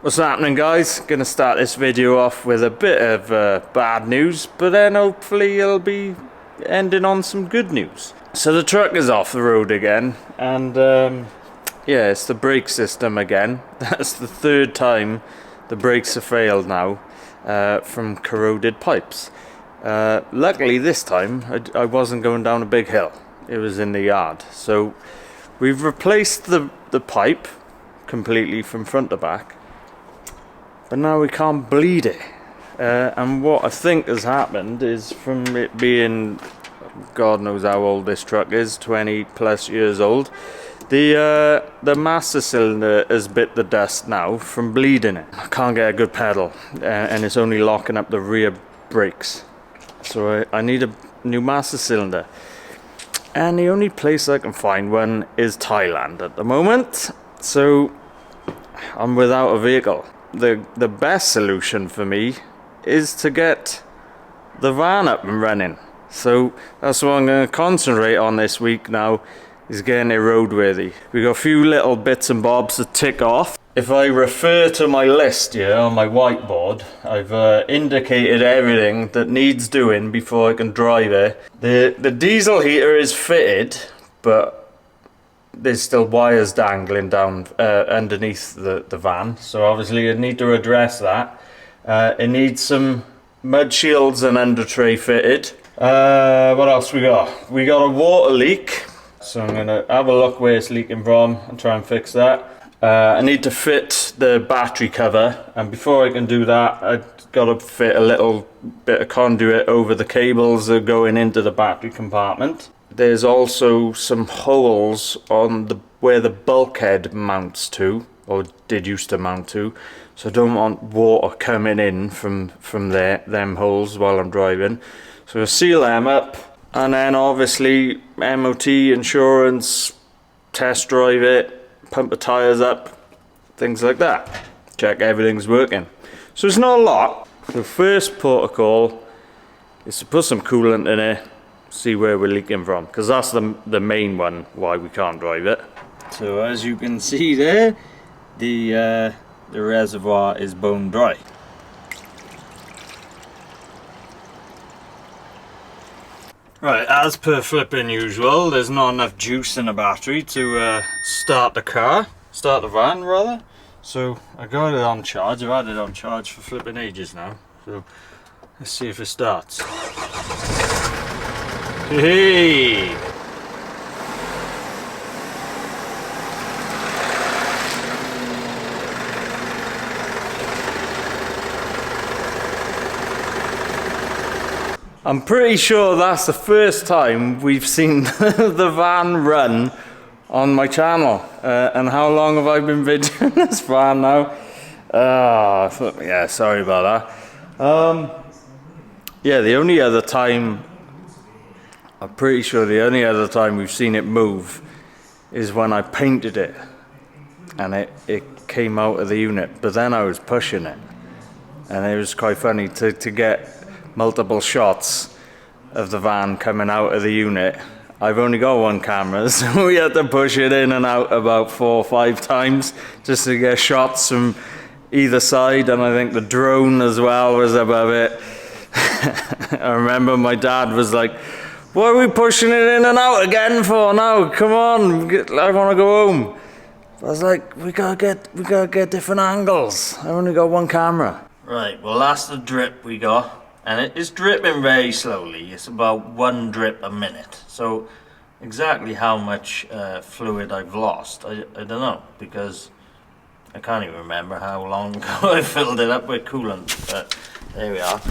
What's happening, guys? Gonna start this video off with a bit of bad news, but then hopefully it'll be ending on some good news. So the truck is off the road again, and yeah, it's the brake system again. That's the third time the brakes have failed now from corroded pipes. Luckily this time I wasn't going down a big hill. It was in the yard. So we've replaced the pipe completely from front to back. But now we can't bleed it, and what I think has happened is, from it being, God knows how old this truck is, 20 plus years old, the master cylinder has bit the dust now from bleeding it. I can't get a good pedal, and it's only locking up the rear brakes, so I need a new master cylinder, and the only place I can find one is Thailand at the moment, so I'm without a vehicle. The best solution for me is to get the van up and running. So that's what I'm going to concentrate on this week now, is getting it roadworthy. We got a few little bits and bobs to tick off. If I refer to my list here on my whiteboard, I've indicated everything that needs doing before I can drive it. The diesel heater is fitted, but there's still wires dangling down underneath the van, so obviously you need to address that. It needs some mud shields and under tray fitted. What else we got? We got a water leak, so I'm gonna have a look where it's leaking from and try and fix that. I need to fit the battery cover, and before I can do that I've got to fit a little bit of conduit over the cables that are going into the battery compartment. There's also some holes on where the bulkhead mounts to, or did used to mount to, so I don't want water coming in from them holes while I'm driving. So I'll seal them up, and then obviously MOT, insurance, test drive it, pump the tyres up, things like that. Check everything's working. So it's not a lot. The first protocol is to put some coolant in it, see where we're leaking from, because that's the main one why we can't drive it. So as you can see there, the reservoir is bone dry. Right, as per flipping usual, there's not enough juice in the battery to start the van rather. So I got it on charge. I've had it on charge for flipping ages now. So let's see if it starts. Hey! I'm pretty sure that's the first time we've seen the van run on my channel. And how long have I been videoing this van now? Yeah, sorry about that. Yeah, the only other time, I'm pretty sure the only other time we've seen it move is when I painted it and it came out of the unit, but then I was pushing it, and it was quite funny to get multiple shots of the van coming out of the unit. I've only got one camera, so we had to push it in and out about 4 or 5 times just to get shots from either side, and I think the drone as well was above it. I remember my dad was like, "What are we pushing it in and out again for now? Come on, I want to go home." I was like, we gotta get different angles. I only got one camera. Right, well that's the drip we got, and it is dripping very slowly. It's about 1 drip a minute. So exactly how much fluid I've lost, I don't know, because I can't even remember how long ago I filled it up with coolant. But there we are.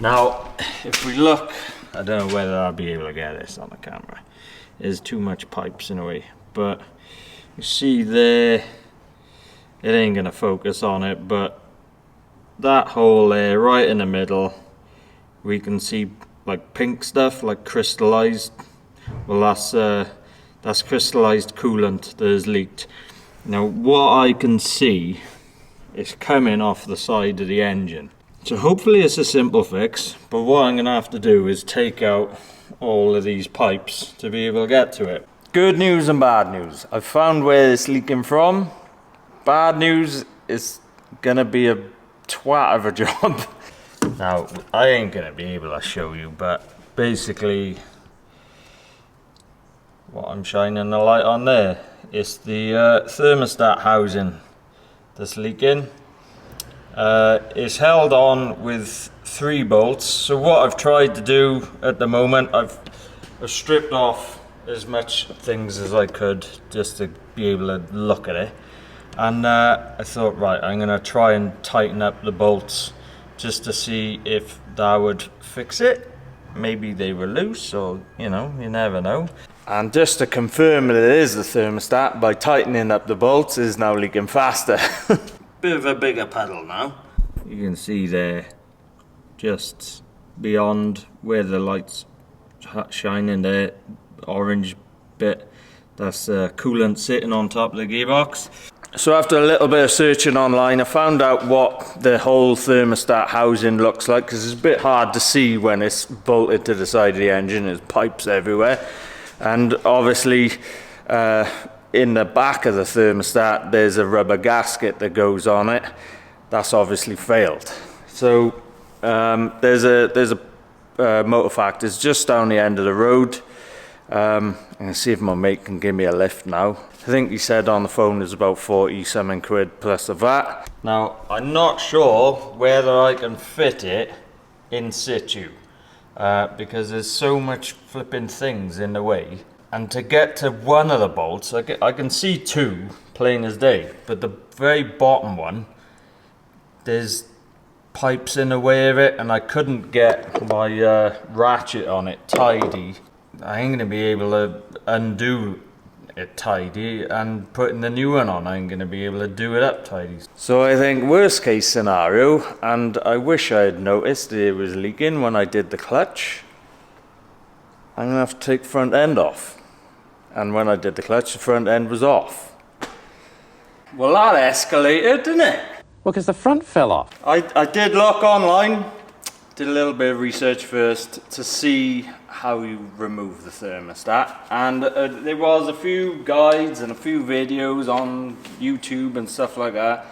Now, if we look, I don't know whether I'll be able to get this on the camera. There's too much pipes in a way, but you see there, it ain't gonna focus on it, but that hole there, right in the middle, we can see like pink stuff, like crystallized. Well, that's crystallized coolant that has leaked. Now, what I can see is coming off the side of the engine. So hopefully it's a simple fix, but what I'm gonna have to do is take out all of these pipes to be able to get to it. Good news and bad news. I've found where it's leaking from. Bad news is gonna be a twat of a job. Now, I ain't gonna be able to show you, but basically what I'm shining the light on there is the thermostat housing that's leaking. It's held on with 3 bolts. So what I've tried to do at the moment, I've stripped off as much things as I could just to be able to look at it. And I thought, right, I'm gonna try and tighten up the bolts just to see if that would fix it. Maybe they were loose, or you know, you never know. And just to confirm that it is the thermostat, by tightening up the bolts, is now leaking faster. Bit of a bigger puddle now. You can see there, just beyond where the light's shining there, orange bit, that's coolant sitting on top of the gearbox. So after a little bit of searching online, I found out what the whole thermostat housing looks like, because it's a bit hard to see when it's bolted to the side of the engine. There's pipes everywhere, and obviously in the back of the thermostat there's a rubber gasket that goes on it. That's obviously failed. So there's a motor factors just down the end of the road. I'm gonna see if my mate can give me a lift now. I think he said on the phone there's about 40 something quid plus the VAT. Now, I'm not sure whether I can fit it in situ because there's so much flipping things in the way. And to get to one of the bolts, I can see 2 plain as day, but the very bottom one, there's pipes in the way of it, and I couldn't get my ratchet on it tidy. I ain't gonna be able to undo it tidy, and putting the new one on, I ain't gonna be able to do it up tidy. So I think worst case scenario, and I wish I had noticed it was leaking when I did the clutch, I'm gonna have to take front end off. And when I did the clutch, the front end was off. Well, that escalated, didn't it? Well, because the front fell off. I did look online, did a little bit of research first to see how you remove the thermostat, and there was a few guides and a few videos on YouTube and stuff like that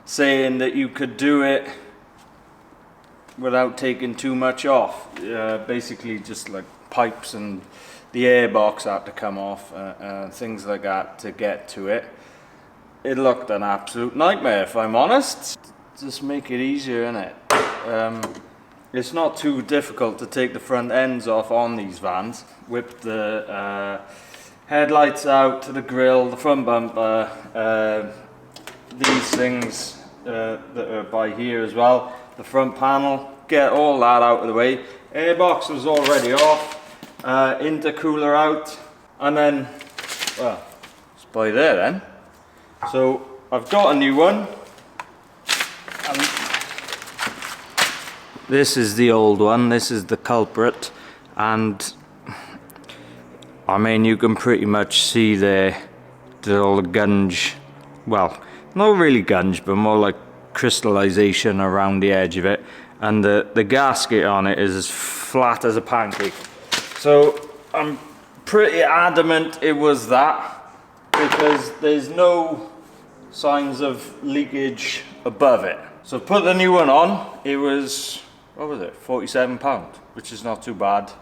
saying that you could do it without taking too much off. Basically just like pipes and the airbox had to come off, things like that to get to it. It looked an absolute nightmare, if I'm honest. Just make it easier, innit? It's not too difficult to take the front ends off on these vans. Whip the headlights out to the grille, the front bumper, these things that are by here as well, the front panel, get all that out of the way. Airbox was already off, intercooler out, and then, well, it's by there then. So I've got a new one. This is the old one, this is the culprit, and I mean you can pretty much see there all the gunge, well not really gunge but more like crystallization around the edge of it, and the gasket on it is as flat as a pancake. So I'm pretty adamant it was that, because there's no signs of leakage above it. So put the new one on, it was, what was it, £47, which is not too bad.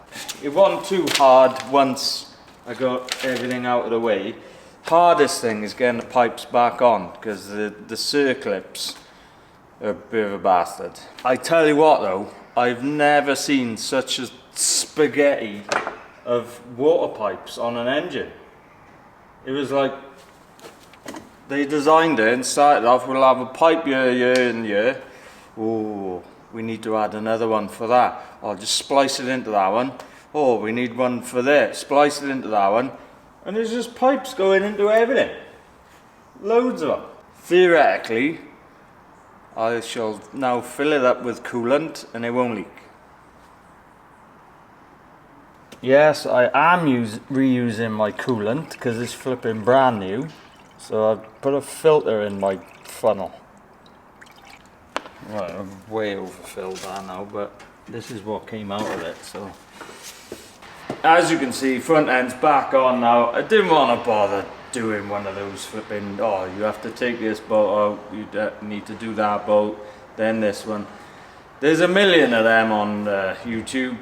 It wasn't too hard once I got everything out of the way. Hardest thing is getting the pipes back on, because the circlips are a bit of a bastard. I tell you what though, I've never seen such a spaghetti of water pipes on an engine. It was like, they designed it and started off, we'll have a pipe here and here. Oh, we need to add another one for that. I'll just splice it into that one. Oh, we need one for there. Splice it into that one. And there's just pipes going into everything. Loads of them. Theoretically, I shall now fill it up with coolant and it won't leak. Yes, I am reusing my coolant because it's flipping brand new. So I've put a filter in my funnel. Right, I've way overfilled that now, but this is what came out of it. So as you can see, front end's back on now. I didn't want to bother doing one of those flipping, oh, you have to take this bolt out, you need to do that bolt, then this one. There's a million of them on YouTube.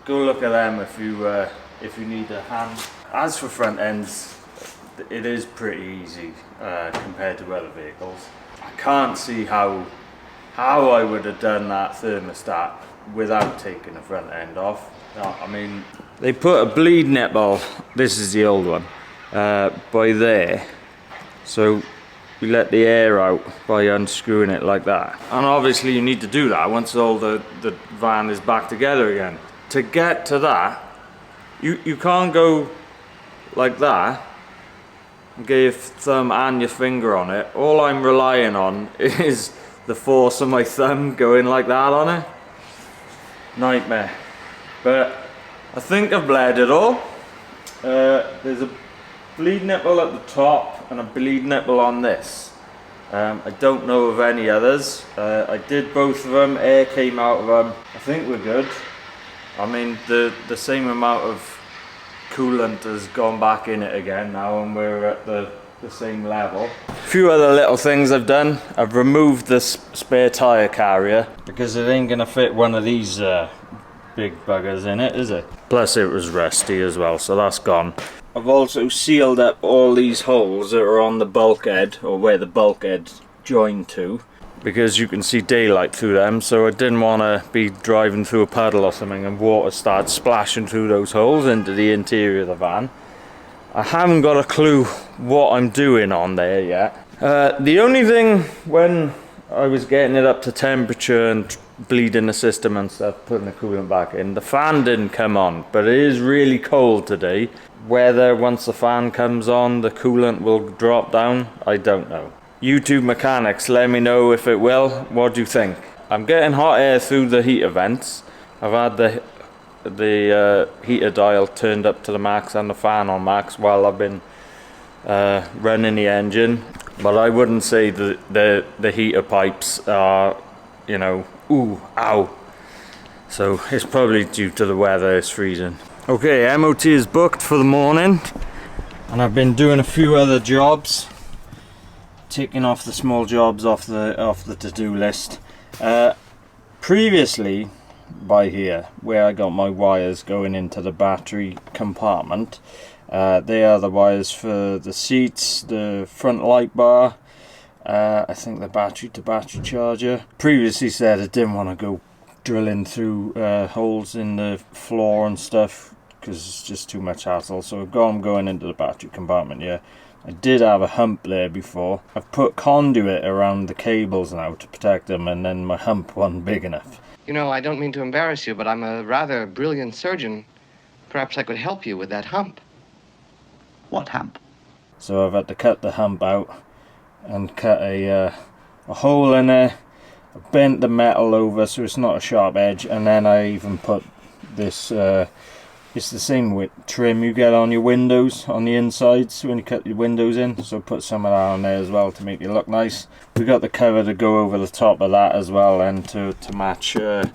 Go look at them if you need a hand. As for front ends, it is pretty easy compared to other vehicles. I can't see how I would have done that thermostat without taking the front end off. No, I mean, they put a bleed nipple, this is the old one, by there. So you let the air out by unscrewing it like that. And obviously you need to do that once all the van is back together again. To get to that, you can't go like that and get your thumb and your finger on it. All I'm relying on is the force of my thumb going like that on it. Nightmare. But I think I've bled it all. There's a bleed nipple at the top and a bleed nipple on this. I don't know of any others. I did both of them, air came out of them. I think we're good. I mean, the same amount of coolant has gone back in it again now, and we're at the same level. A few other little things I've done. I've removed this spare tyre carrier because it ain't gonna fit one of these big buggers in it, is it? Plus it was rusty as well, so that's gone. I've also sealed up all these holes that are on the bulkhead, or where the bulkhead joined to, because you can see daylight through them, so I didn't want to be driving through a puddle or something and water starts splashing through those holes into the interior of the van. I haven't got a clue what I'm doing on there yet. The only thing, when I was getting it up to temperature and bleeding the system and stuff, putting the coolant back in, the fan didn't come on, but it is really cold today. Whether once the fan comes on the coolant will drop down, I don't know. YouTube mechanics, let me know if it will. What do you think? I'm getting hot air through the heater vents. I've had the heater dial turned up to the max and the fan on max while I've been running the engine, but I wouldn't say the heater pipes are, you know, ooh, ow. So it's probably due to the weather, it's freezing. Okay, MOT is booked for the morning, and I've been doing a few other jobs, ticking off the small jobs off the to-do list. Previously, by here, where I got my wires going into the battery compartment, they are the wires for the seats, the front light bar, I think the battery to battery charger. Previously said I didn't want to go drilling through holes in the floor and stuff because it's just too much hassle, so I've got them going into the battery compartment here. I did have a hump there before. I've put conduit around the cables now to protect them, and then my hump wasn't big enough. You know, I don't mean to embarrass you, but I'm a rather brilliant surgeon. Perhaps I could help you with that hump. What hump? So I've had to cut the hump out and cut a hole in there. I bent the metal over so it's not a sharp edge, and then I even put this, it's the same with trim you get on your windows on the insides when you cut your windows in, so put some of that on there as well to make it look nice. We got the cover to go over the top of that as well, and to match the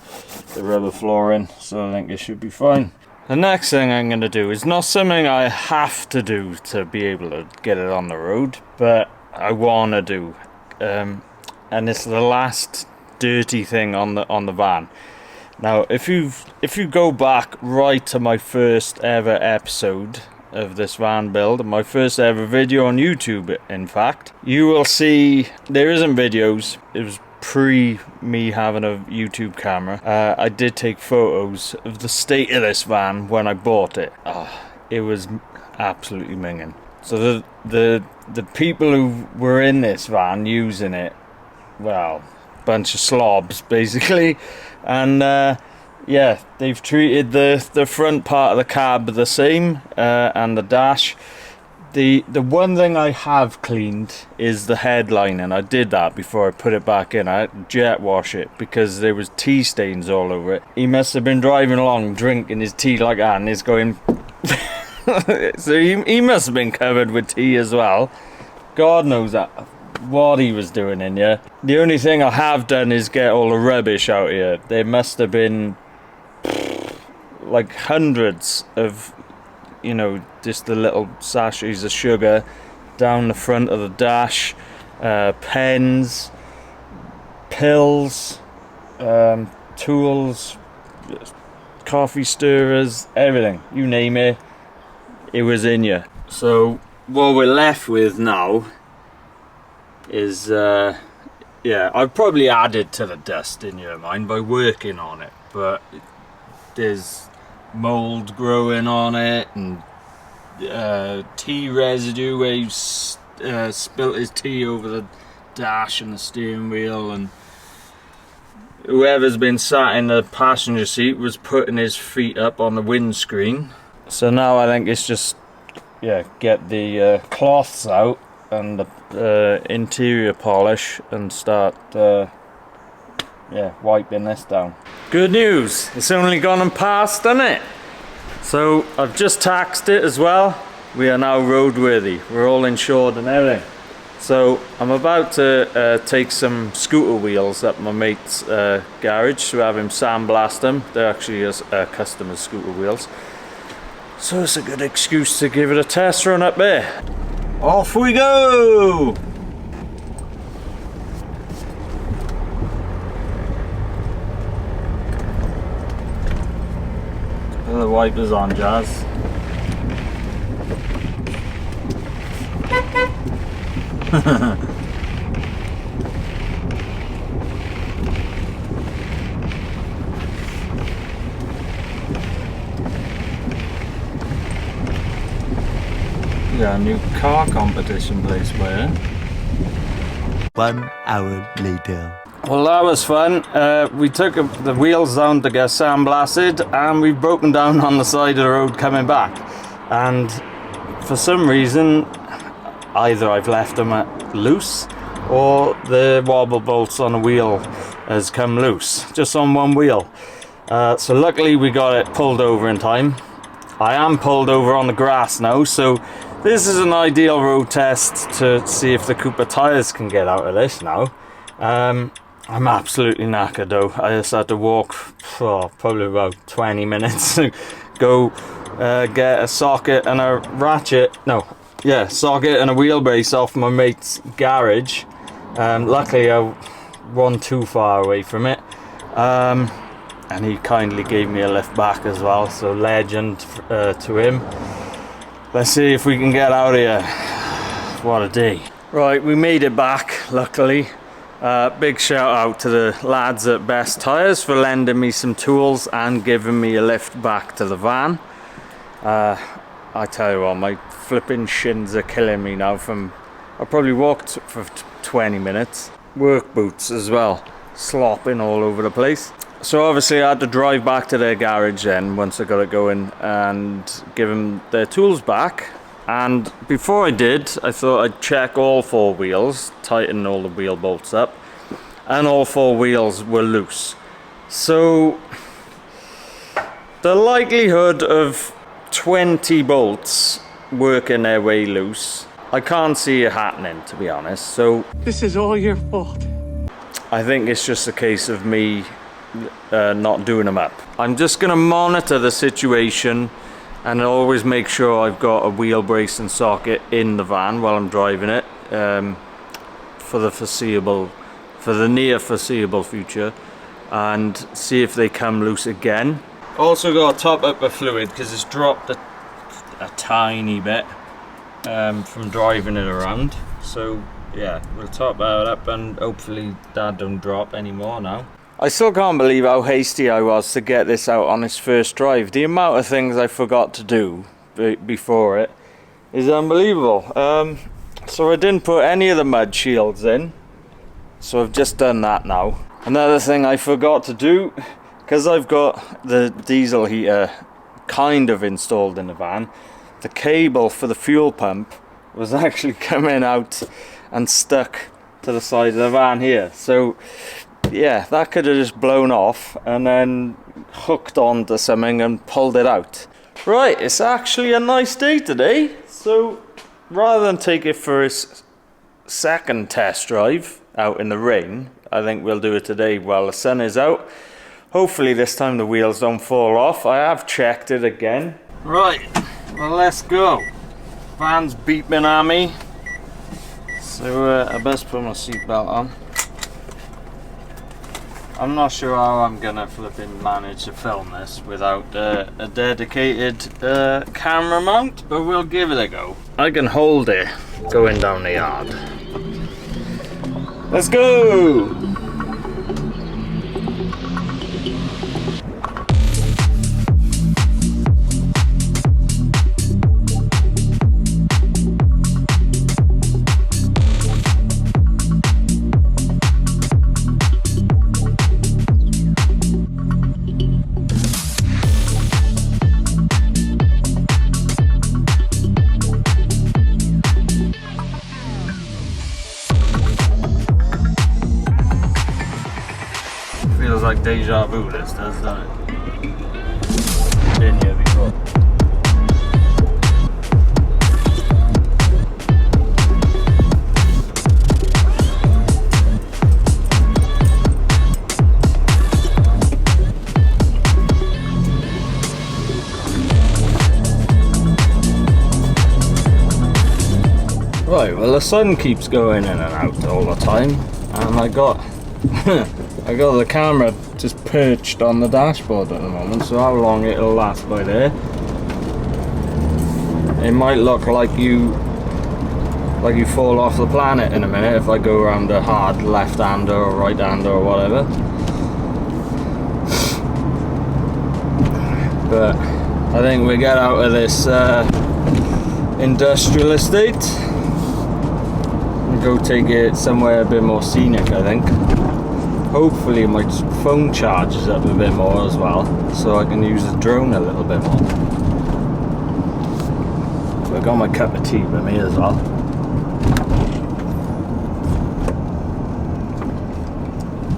rubber flooring, so I think it should be fine. The next thing I'm going to do is not something I have to do to be able to get it on the road, but I want to do, and it's the last dirty thing on the van. Now, if you go back right to my first ever episode of this van build, my first ever video on YouTube, in fact, you will see there isn't videos. It was pre me having a YouTube camera. I did take photos of the state of this van when I bought it. It was absolutely minging. So the people who were in this van using it, well, bunch of slobs basically, and yeah, they've treated the front part of the cab the same, and the dash. The one thing I have cleaned is the headline, and I did that before I put it back in. I had to jet wash it because there was tea stains all over it. He must have been driving along drinking his tea like that, and he's going so he must have been covered with tea as well. God knows that what he was doing in here. The only thing I have done is get all the rubbish out here. There must have been like hundreds of you know, just the little sachets of sugar down the front of the dash, pens, pills, tools, coffee stirrers, everything, you name it, it was in you. So what we're left with now is yeah, I've probably added to the dust in your mind by working on it, but there's mold growing on it, and tea residue where you spilt his tea over the dash and the steering wheel, and whoever's been sat in the passenger seat was putting his feet up on the windscreen. So now I think it's just, yeah, get the cloths out and the interior polish and start yeah, wiping this down. Good news, it's only gone and passed, hasn't it? So I've just taxed it as well. We are now roadworthy, we're all insured and everything. So I'm about to take some scooter wheels up my mate's garage to have him sandblast them. They're actually customer scooter wheels. So it's a good excuse to give it a test run up there. Off we go! Put the wipers on, Jazz. We got a new car competition place by it. 1 hour later. Well, that was fun. We took the wheels down to get sandblasted, and we've broken down on the side of the road coming back. And for some reason, either I've left them loose, or the wobble bolts on the wheel has come loose, just on one wheel. So luckily we got it pulled over in time. I am pulled over on the grass now, so this is an ideal road test to see if the Cooper tyres can get out of this now. I'm absolutely knackered though. I just had to walk for probably about 20 minutes to go get a socket and a ratchet. No, yeah, socket and a wheelbase off my mate's garage. Luckily I wasn't too far away from it. And he kindly gave me a lift back as well, so legend to him. Let's see if we can get out of here. What a day. Right, we made it back, luckily. Big shout out to the lads at Best Tyres for lending me some tools and giving me a lift back to the van. I tell you what, my flipping shins are killing me now from... I probably walked for 20 minutes. Work boots as well, slopping all over the place. So obviously I had to drive back to their garage then once I got it going and give them their tools back. And before I did, I thought I'd check all four wheels, tighten all the wheel bolts up, and all four wheels were loose. So the likelihood of 20 bolts working their way loose, I can't see it happening, to be honest. So this is all your fault. I think it's just a case of me not doing them up. I'm just gonna monitor the situation and always make sure I've got a wheel brace and socket in the van while I'm driving it for the near foreseeable future, and see if they come loose again. Also got to top up the fluid because it's dropped a tiny bit from driving it around. So yeah, we'll top that up and hopefully that don't drop anymore now. I still can't believe how hasty I was to get this out on its first drive. The amount of things I forgot to do before it is unbelievable. So I didn't put any of the mud shields in, so I've just done that now. Another thing I forgot to do, because I've got the diesel heater kind of installed in the van, the cable for the fuel pump was actually coming out and stuck to the side of the van here. So yeah, that could have just blown off and then hooked onto something and pulled it out. Right, it's actually a nice day today, so rather than take it for its second test drive out in the rain, I think we'll do it today while the sun is out. Hopefully this time the wheels don't fall off. I have checked it again. Right, Well, let's go. Van's beeping at me, so I best put my seatbelt on. I'm not sure how I'm gonna flipping manage to film this without a dedicated camera mount, but we'll give it a go. I can hold it going down the yard. Let's go! Feels like deja vu, this does, doesn't it? Been here before. Right, well the sun keeps going in and out all the time, and I got I got the camera just perched on the dashboard at the moment, so how long it'll last by there. It might look like you fall off the planet in a minute if I go around a hard left-hander or right-hander or whatever. But I think we get out of this industrial estate and go take it somewhere a bit more scenic, I think. Hopefully my phone charges up a bit more as well, so I can use the drone a little bit more. So I got my cup of tea with me as well.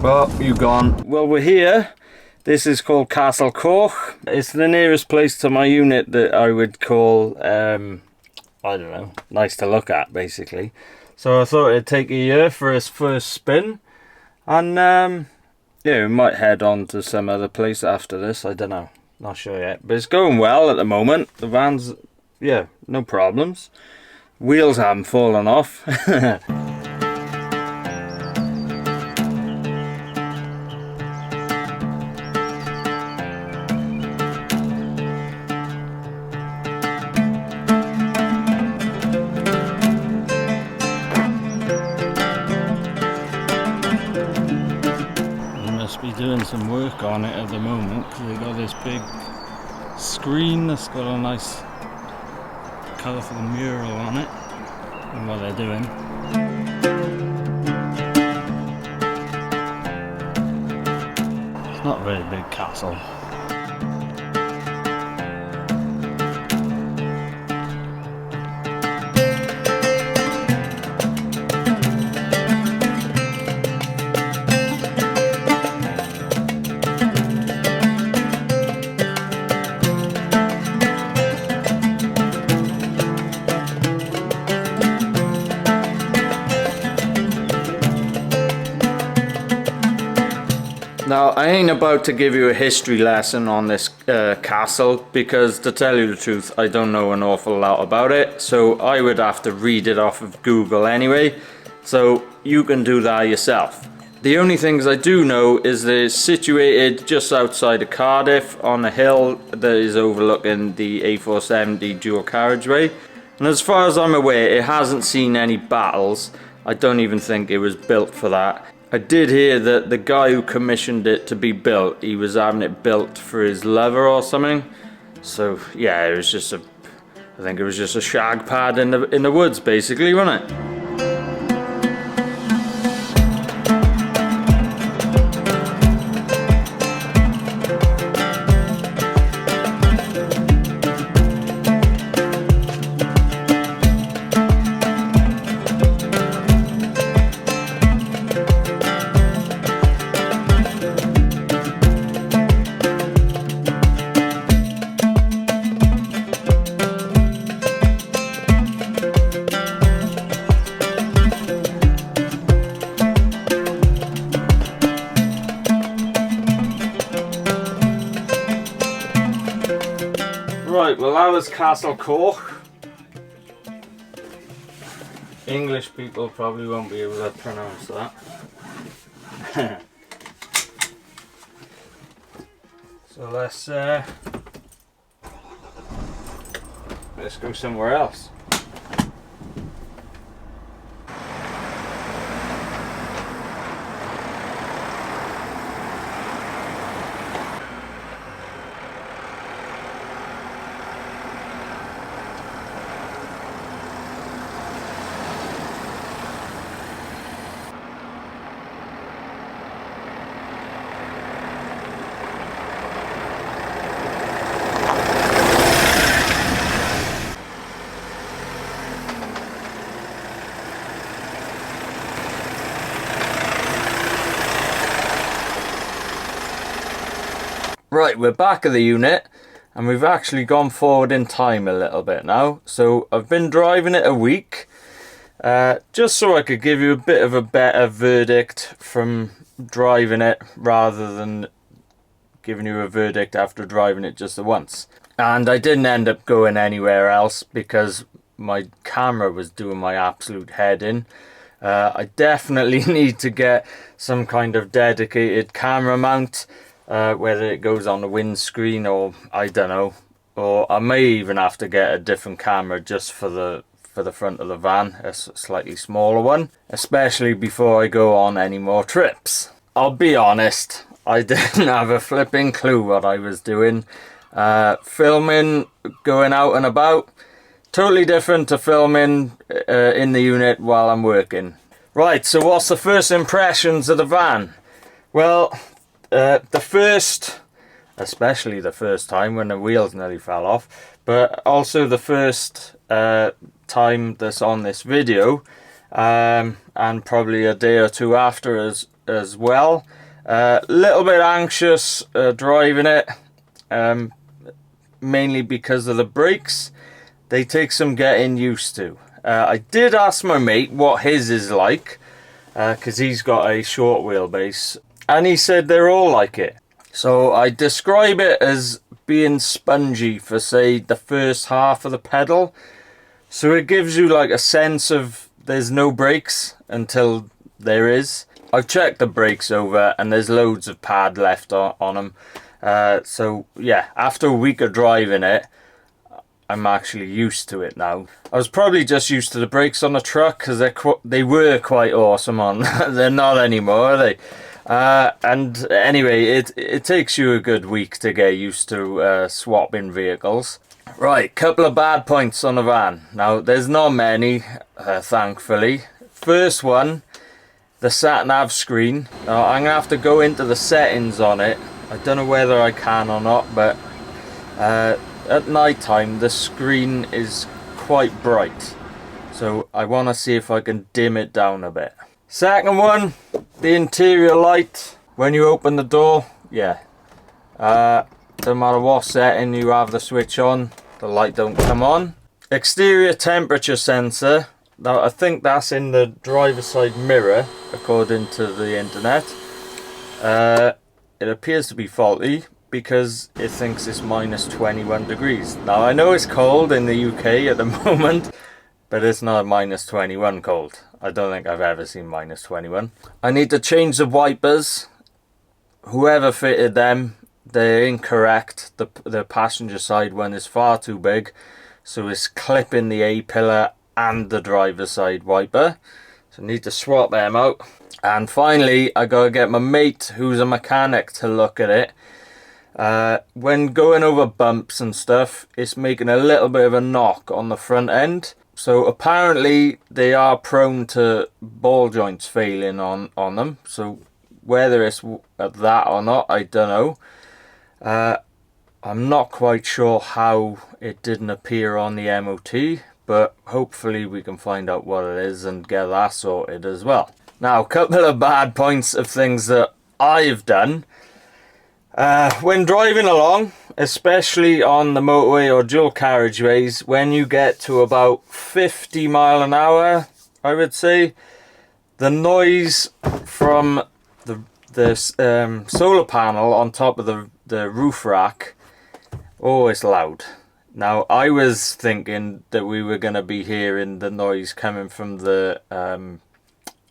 Well, you gone. Well, we're here. This is called Castle Koch. It's the nearest place to my unit that I would call, I don't know, nice to look at, basically. So I thought it'd take a year for its first spin. And yeah, we might head on to some other place after this. I don't know, not sure yet, but it's going well at the moment. The van's, yeah, no problems. Wheels haven't fallen off. Be doing some work on it at the moment because they got this big screen that's got a nice colourful mural on it and what they're doing. It's not a very big castle. Now, I ain't about to give you a history lesson on this castle because, to tell you the truth, I don't know an awful lot about it, so I would have to read it off of Google anyway, so you can do that yourself. The only things I do know is that it's situated just outside of Cardiff on a hill that is overlooking the A470 dual carriageway, and as far as I'm aware, it hasn't seen any battles. I don't even think it was built for that. I did hear that the guy who commissioned it to be built, he was having it built for his lover or something. So yeah, it was just I think it was just a shag pad in the woods basically, wasn't it? Right, well that was Castle Cork. English people probably won't be able to pronounce that. So let's go somewhere else. Right, we're back at the unit and we've actually gone forward in time a little bit now. So I've been driving it a week just so I could give you a bit of a better verdict from driving it rather than giving you a verdict after driving it just the once. And I didn't end up going anywhere else because my camera was doing my absolute head in. I definitely need to get some kind of dedicated camera mount. Whether it goes on the windscreen or I don't know, or I may even have to get a different camera just for the front of the van, a slightly smaller one, especially before I go on any more trips. I'll be honest, I didn't have a flipping clue what I was doing. Filming, going out and about, totally different to filming in the unit while I'm working. Right, so what's the first impressions of the van? Well, especially the first time when the wheels nearly fell off, but also the first time that's on this video, and probably a day or two after as well. Little bit anxious driving it, mainly because of the brakes. They take some getting used to. I did ask my mate what his is like, because he's got a short wheelbase. And he said they're all like it. So I describe it as being spongy for, say, the first half of the pedal. So it gives you like a sense of there's no brakes until there is. I've checked the brakes over and there's loads of pad left on them. So yeah, after a week of driving it, I'm actually used to it now. I was probably just used to the brakes on the truck because they were quite awesome on. They're not anymore, are they? And anyway, it takes you a good week to get used to swapping vehicles. Right, couple of bad points on the van. Now, there's not many, thankfully. First one, the sat-nav screen. Now, I'm going to have to go into the settings on it. I don't know whether I can or not, but at night time, the screen is quite bright. So I want to see if I can dim it down a bit. Second one, the interior light when you open the door. Yeah, don't matter what setting you have the switch on, the light don't come on. Exterior temperature sensor. Now I think that's in the driver's side mirror according to the internet. It appears to be faulty because it thinks it's minus 21 degrees. Now I know it's cold in the UK at the moment, but it's not minus 21 cold. I don't think I've ever seen minus 21. I need to change the wipers. Whoever fitted them, they're incorrect. The passenger side one is far too big, so it's clipping the A-pillar and the driver's side wiper. So I need to swap them out. And finally, I gotta get my mate, who's a mechanic, to look at it. When going over bumps and stuff, it's making a little bit of a knock on the front end. So apparently they are prone to ball joints failing on them. So whether it's that or not, I don't know. I'm not quite sure how it didn't appear on the MOT, but hopefully we can find out what it is and get that sorted as well. Now, a couple of bad points of things that I've done. When driving along, especially on the motorway or dual carriageways, when you get to about 50 mile an hour, I would say, the noise from the solar panel on top of the roof rack, oh, it's loud. Now, I was thinking that we were going to be hearing the noise coming from the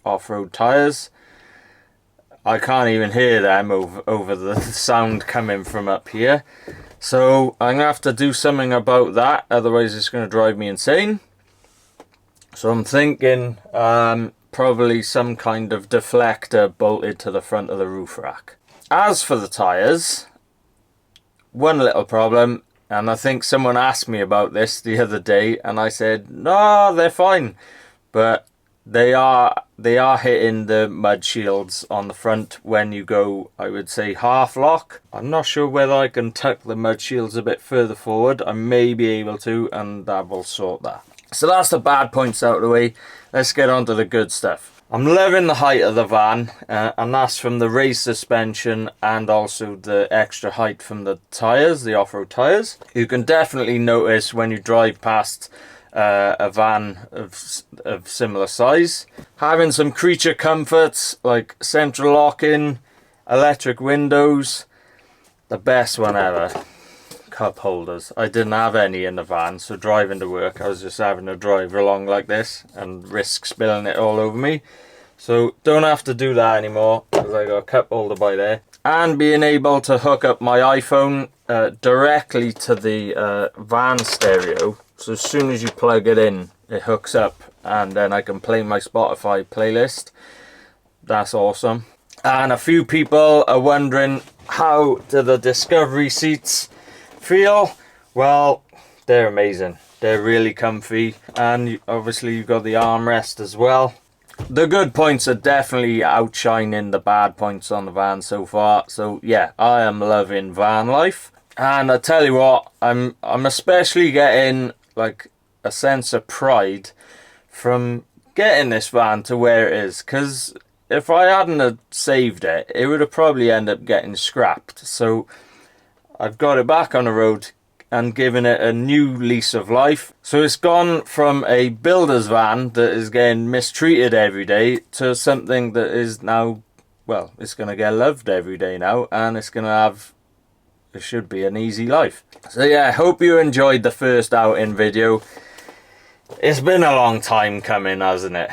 off-road tyres. I can't even hear them over the sound coming from up here. So I'm going to have to do something about that, otherwise it's going to drive me insane. So I'm thinking probably some kind of deflector bolted to the front of the roof rack. As for the tyres, one little problem, and I think someone asked me about this the other day, and I said, no, they're fine. But they are hitting the mud shields on the front when you go, I would say, half lock. I'm not sure whether I can tuck the mud shields a bit further forward. I may be able to, and that will sort that. So that's the bad points out of the way. Let's get on to the good stuff. I'm loving the height of the van, and that's from the raised suspension and also the extra height from the tyres, the off-road tyres. You can definitely notice when you drive past a van of similar size. Having some creature comforts like central locking, electric windows, the best one ever. Cup holders. I didn't have any in the van, so driving to work I was just having to drive along like this and risk spilling it all over me. So don't have to do that anymore because I got a cup holder by there. And being able to hook up my iPhone directly to the van stereo, so as soon as you plug it in it hooks up and then I can play my Spotify playlist. That's awesome. And a few people are wondering, how do the Discovery seats feel? Well, they're amazing. They're really comfy, and obviously you've got the armrest as well. The good points are definitely outshining the bad points on the van so far. So yeah, I am loving van life, and I tell you what, I'm especially getting like a sense of pride from getting this van to where it is, because if I hadn't have saved it, it would have probably ended up getting scrapped. So I've got it back on the road and given it a new lease of life. So it's gone from a builder's van that is getting mistreated every day to something that is now, well, it's going to get loved every day now, and it's going to have, it should be an easy life. So yeah, I hope you enjoyed the first outing video. It's been a long time coming, hasn't it?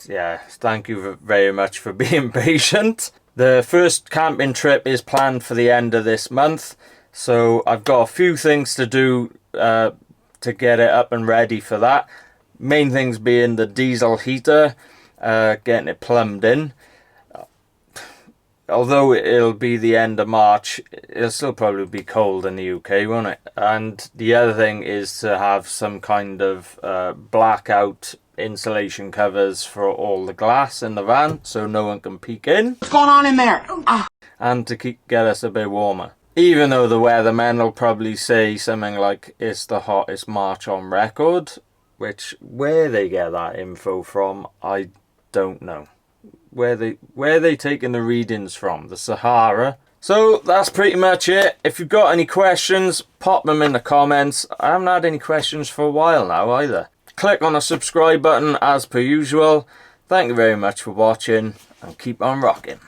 Yeah, thank you very much for being patient. The first camping trip is planned for the end of this month, so I've got a few things to do to get it up and ready for that. Main things being the diesel heater, getting it plumbed in. Although it'll be the end of March, it'll still probably be cold in the UK, won't it? And the other thing is to have some kind of blackout insulation covers for all the glass in the van so no one can peek in. What's going on in there? And to get us a bit warmer. Even though the weathermen will probably say something like it's the hottest March on record, which where they get that info from, I don't know. Where they taking the readings from? The Sahara? So that's pretty much it. If you've got any questions, pop them in the comments. I haven't had any questions for a while now either. Click on the subscribe button as per usual. Thank you very much for watching, and keep on rocking.